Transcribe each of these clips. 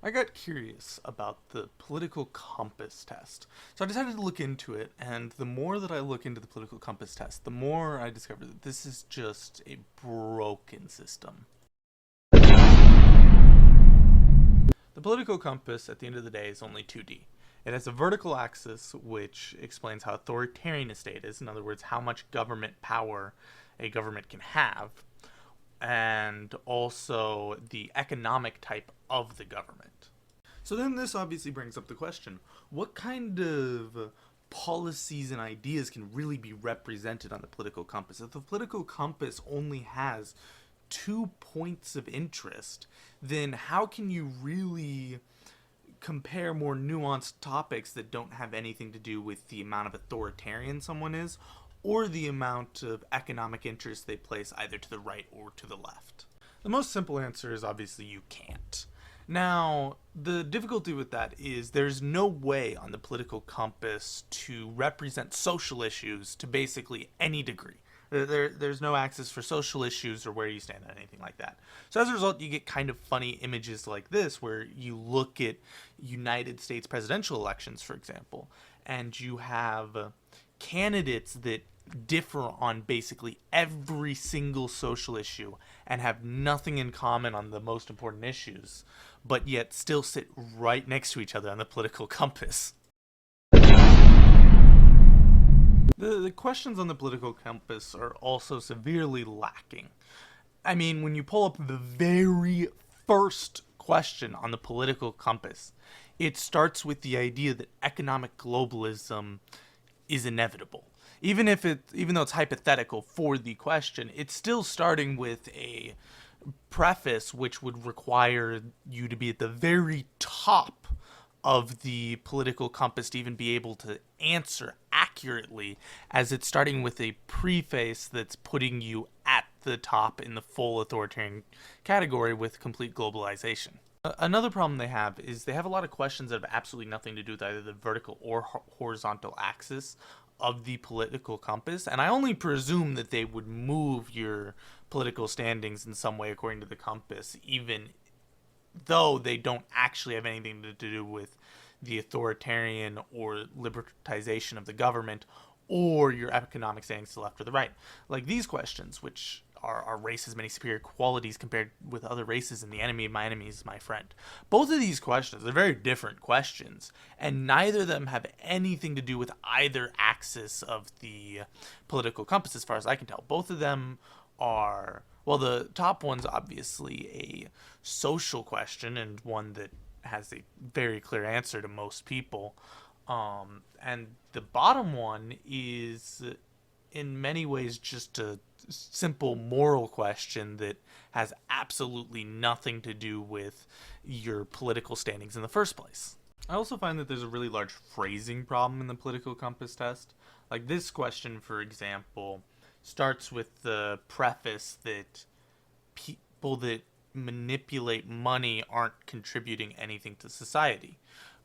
I got curious about the political compass test. So I decided to look into it, and the more that I look into the political compass test, the more I discover that this is just a broken system. The political compass, at the end of the day, is only 2D. It has a vertical axis, which explains how authoritarian a state is, in other words, how much government power a government can have, and also the economic type of the government. So then this obviously brings up the question, what kind of policies and ideas can really be represented on the political compass? If the political compass only has 2 points of interest, then how can you really compare more nuanced topics that don't have anything to do with the amount of authoritarian someone is or the amount of economic interest they place either to the right or to the left? The most simple answer is obviously you can't. Now, the difficulty with that is there's no way on the political compass to represent social issues to basically any degree. There's no access for social issues or where you stand on anything like that. So as a result, you get kind of funny images like this where you look at United States presidential elections, for example, and you have candidates that differ on basically every single social issue and have nothing in common on the most important issues, but yet still sit right next to each other on the political compass. The questions on the political compass are also severely lacking. I mean, when you pull up the very first question on the political compass, it starts with the idea that economic globalism is inevitable. Even though it's hypothetical for the question, it's still starting with a preface which would require you to be at the very top of the political compass to even be able to answer accurately, as it's starting with a preface that's putting you at the top in the full authoritarian category with complete globalization. Another problem they have is they have a lot of questions that have absolutely nothing to do with either the vertical or horizontal axis of the political compass, and I only presume that they would move your political standings in some way according to the compass, even though they don't actually have anything to do with the authoritarian or libertization of the government or your economic standings to the left or the right. Like these questions, which are race has many superior qualities compared with other races, and the enemy of my enemy is my friend. Both of these questions are very different questions, and neither of them have anything to do with either axis of the political compass as far as I can tell. Both of them are, well, the top one's obviously a social question and one that has a very clear answer to most people. And the bottom one is in many ways just a simple moral question that has absolutely nothing to do with your political standings in the first place. I also find that there's a really large phrasing problem in the political compass test. Like this question, for example, starts with the preface that people that manipulate money aren't contributing anything to society,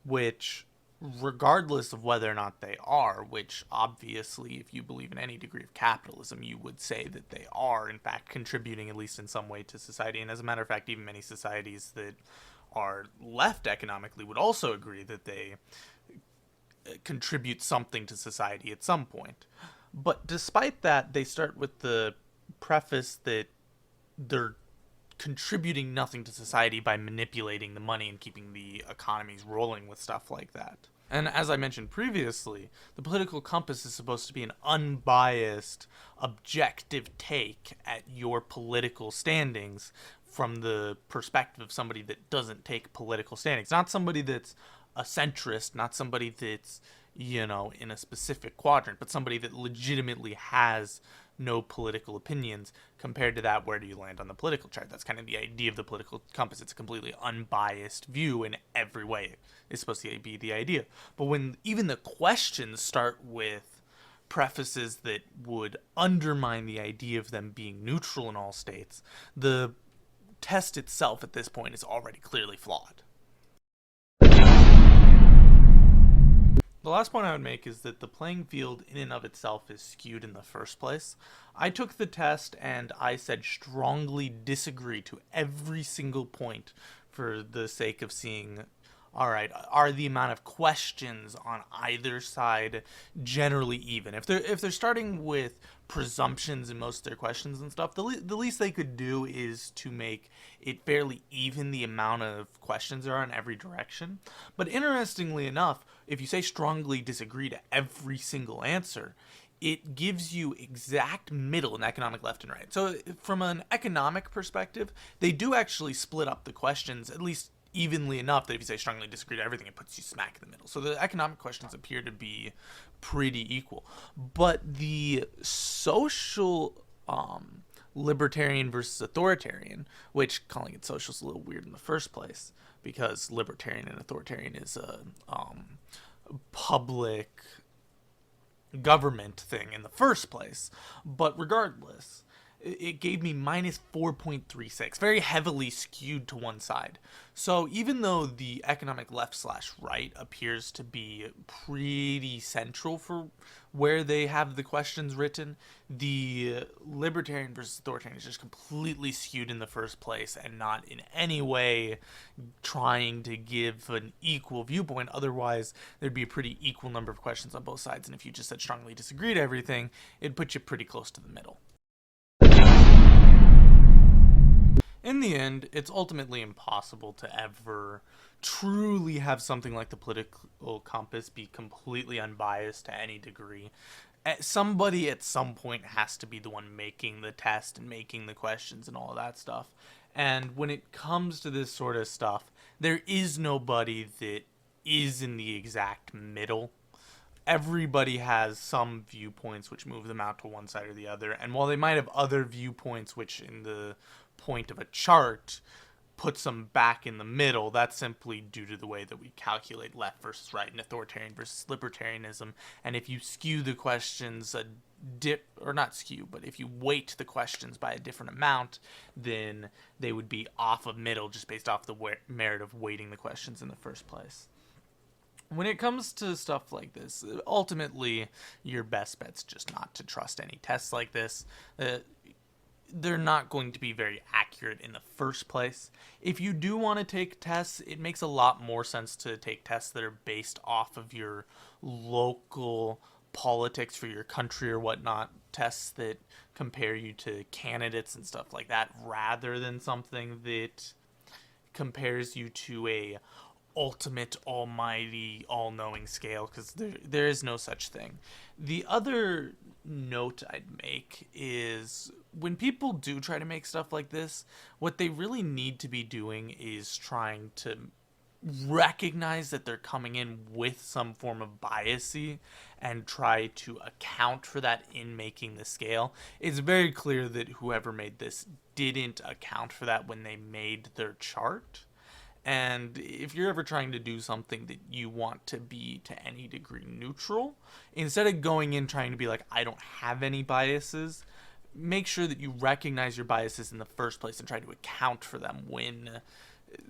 which, regardless of whether or not they are, which obviously, if you believe in any degree of capitalism, you would say that they are, in fact, contributing at least in some way to society. And as a matter of fact, even many societies that are left economically would also agree that they contribute something to society at some point. But despite that, they start with the preface that they're contributing nothing to society by manipulating the money and keeping the economies rolling with stuff like that. And as I mentioned previously, the political compass is supposed to be an unbiased, objective take at your political standings from the perspective of somebody that doesn't take political standings. Not somebody that's a centrist, not somebody that's, in a specific quadrant, but somebody that legitimately has no political opinions. Compared to that, where do you land on the political chart? That's kind of the idea of the political compass. It's a completely unbiased view in every way. It's supposed to be the idea. But when even the questions start with prefaces that would undermine the idea of them being neutral in all states, the test itself at this point is already clearly flawed. The last point I would make is that the playing field in and of itself is skewed in the first place. I took the test and I said strongly disagree to every single point for the sake of seeing, all right, are the amount of questions on either side generally even? If they're starting with presumptions in most of their questions and stuff, the least they could do is to make it fairly even the amount of questions there are in every direction. But interestingly enough, if you say strongly disagree to every single answer, it gives you exact middle in economic left and right. So from an economic perspective, they do actually split up the questions, at least evenly enough that if you say strongly disagree to everything, it puts you smack in the middle. So the economic questions appear to be pretty equal. But the social libertarian versus authoritarian, which calling it social is a little weird in the first place, because libertarian and authoritarian is a public government thing in the first place. But regardless, it gave me minus 4.36, very heavily skewed to one side. So even though the economic left/right appears to be pretty central for where they have the questions written, the libertarian versus authoritarian is just completely skewed in the first place and not in any way trying to give an equal viewpoint. Otherwise, there'd be a pretty equal number of questions on both sides, and if you just said strongly disagree to everything, it'd put you pretty close to the middle. In the end, it's ultimately impossible to ever truly have something like the political compass be completely unbiased to any degree. Somebody at some point has to be the one making the test and making the questions and all of that stuff. And when it comes to this sort of stuff, there is nobody that is in the exact middle. Everybody has some viewpoints which move them out to one side or the other, and while they might have other viewpoints which in the point of a chart puts them back in the middle, that's simply due to the way that we calculate left versus right and authoritarian versus libertarianism. And if you skew the questions or not skew, but if you weight the questions by a different amount, then they would be off of middle just based off the merit of weighting the questions in the first place. When it comes to stuff like this, ultimately, your best bet's just not to trust any tests like this. They're not going to be very accurate in the first place. If you do want to take tests, it makes a lot more sense to take tests that are based off of your local politics for your country or whatnot, tests that compare you to candidates and stuff like that, rather than something that compares you to a ultimate, almighty, all-knowing scale, because there is no such thing. The other note I'd make is when people do try to make stuff like this, what they really need to be doing is trying to recognize that they're coming in with some form of biasy and try to account for that in making the scale. It's very clear that whoever made this didn't account for that when they made their chart. And if you're ever trying to do something that you want to be to any degree neutral, instead of going in trying to be like, I don't have any biases, make sure that you recognize your biases in the first place and try to account for them when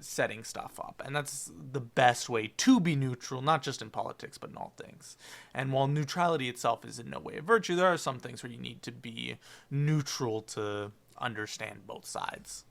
setting stuff up. And that's the best way to be neutral, not just in politics, but in all things. And while neutrality itself is in no way a virtue, there are some things where you need to be neutral to understand both sides.